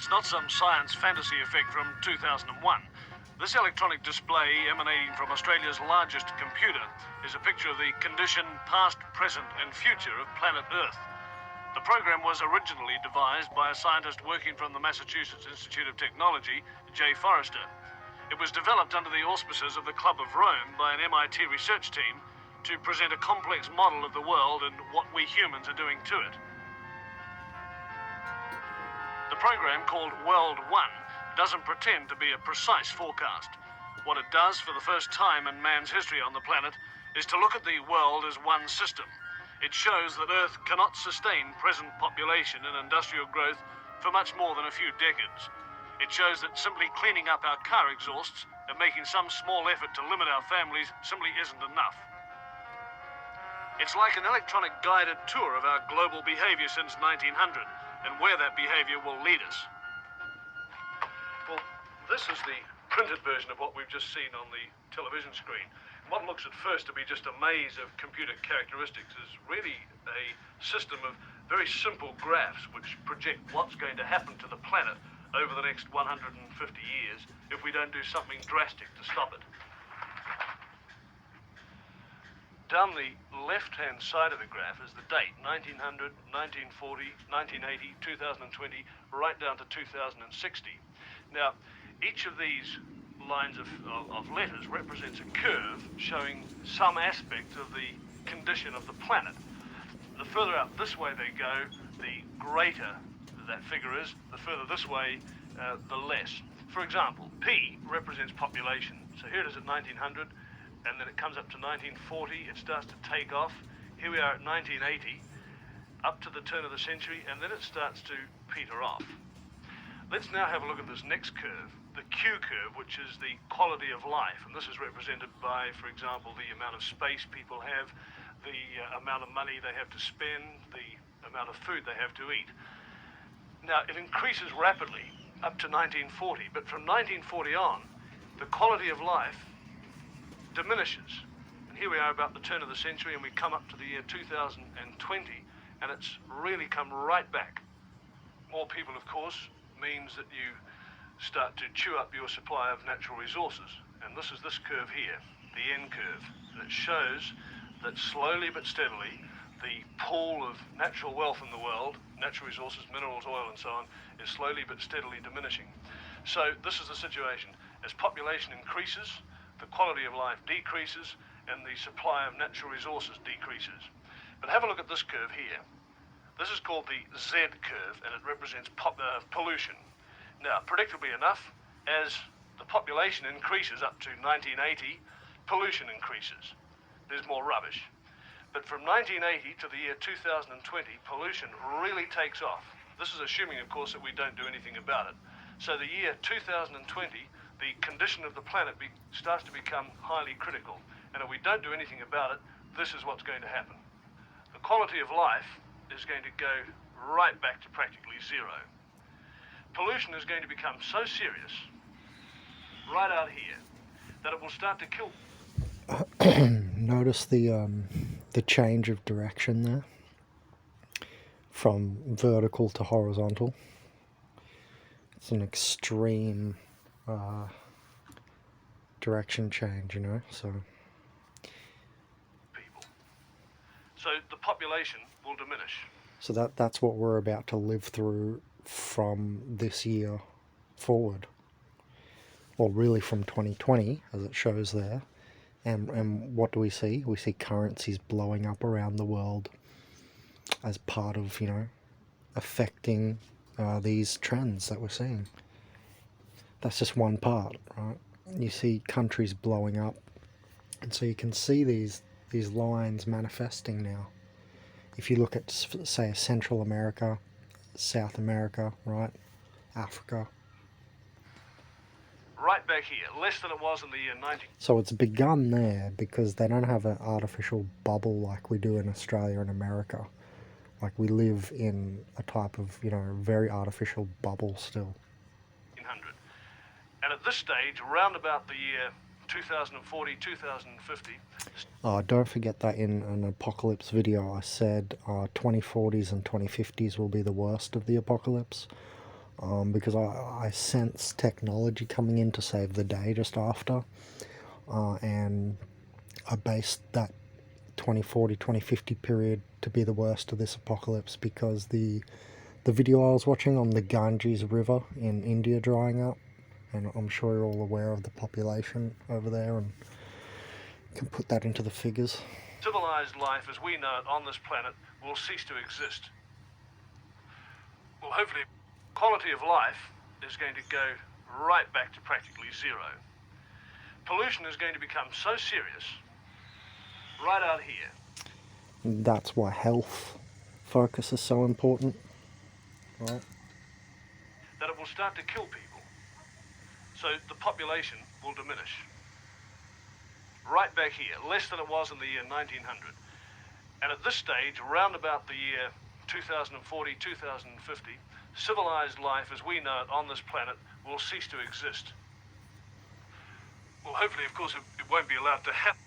It's not some science fantasy effect from 2001. This electronic display emanating from Australia's largest computer is a picture of the condition, past, present and future of planet Earth. The program was originally devised by a scientist working from the Massachusetts Institute of Technology, J. Forrester. It was developed under the auspices of the Club of Rome by an MIT research team to present a complex model of the world and what we humans are doing to it. The program, called World 1, doesn't pretend to be a precise forecast. What it does for the first time in man's history on the planet is to look at the world as one system. It shows that Earth cannot sustain present population and industrial growth for much more than a few decades. It shows that simply cleaning up our car exhausts and making some small effort to limit our families simply isn't enough. It's like an electronic guided tour of our global behavior since 1900 and where that behavior will lead us. Well, this is the printed version of what we've just seen on the television screen. What looks at first to be just a maze of computer characteristics is really a system of very simple graphs which project what's going to happen to the planet over the next 150 years if we don't do something drastic to stop it. Down the left-hand side of the graph is the date, 1900, 1940, 1980, 2020, right down to 2060. Now, each of these lines of letters represents a curve showing some aspect of the condition of the planet. The further out this way they go, the greater that figure is. The further this way, the less. For example, P represents population. So here it is at 1900. And then it comes up to 1940, it starts to take off. Here we are at 1980, up to the turn of the century, and then it starts to peter off. Let's now have a look at this next curve, the Q curve, which is the quality of life. And this is represented by, for example, the amount of space people have, the amount of money they have to spend, the amount of food they have to eat. Now, it increases rapidly up to 1940, but from 1940 on, the quality of life diminishes. And here we are about the turn of the century, and we come up to the year 2020, and it's really come right back. More people, of course, means that you start to chew up your supply of natural resources. And this is this curve here, the N curve, that shows that slowly but steadily the pool of natural wealth in the world, natural resources, minerals, oil and so on, is slowly but steadily diminishing. So this is the situation. As population increases, the quality of life decreases and the supply of natural resources decreases. But have a look at this curve here. This is called the Z curve, and it represents pollution. Now, predictably enough, as the population increases up to 1980, pollution increases. There's more rubbish. But from 1980 to the year 2020, pollution really takes off. This is assuming, of course, that we don't do anything about it. So the year 2020, the condition of the planet starts to become highly critical. And if we don't do anything about it, this is what's going to happen. The quality of life is going to go right back to practically zero. Pollution is going to become so serious, right out here, that it will start to kill. Notice the change of direction there, from vertical to horizontal. It's an extreme direction change, you know, so People. So the population will diminish. So that's what we're about to live through from this year forward. Well, really from 2020, as it shows there. And what do we see? We see currencies blowing up around the world as part of, you know, affecting these trends that we're seeing. That's just one part, right? You see countries blowing up, and so you can see these lines manifesting now. If you look at, say, Central America, South America, right, Africa. Right back here, less than it was in the year 90. So it's begun there because they don't have an artificial bubble like we do in Australia and America. Like we live in a type of, you know, very artificial bubble still. And at this stage, around about the year 2040, 2050... Don't forget that in an apocalypse video I said 2040's and 2050's will be the worst of the apocalypse. because I sense technology coming in to save the day just after, and I based that 2040, 2050 period to be the worst of this apocalypse because the video I was watching on the Ganges River in India drying up, and I'm sure you're all aware of the population over there and can put that into the figures. Civilized life as we know it on this planet will cease to exist. Well, hopefully, quality of life is going to go right back to practically zero. Pollution is going to become so serious right out here. That's why health focus is so important, right? That it will start to kill people. So the population will diminish. Right back here, less than it was in the year 1900. And at this stage, around about the year 2040, 2050, civilized life as we know it on this planet will cease to exist. Well, hopefully, of course, it won't be allowed to happen.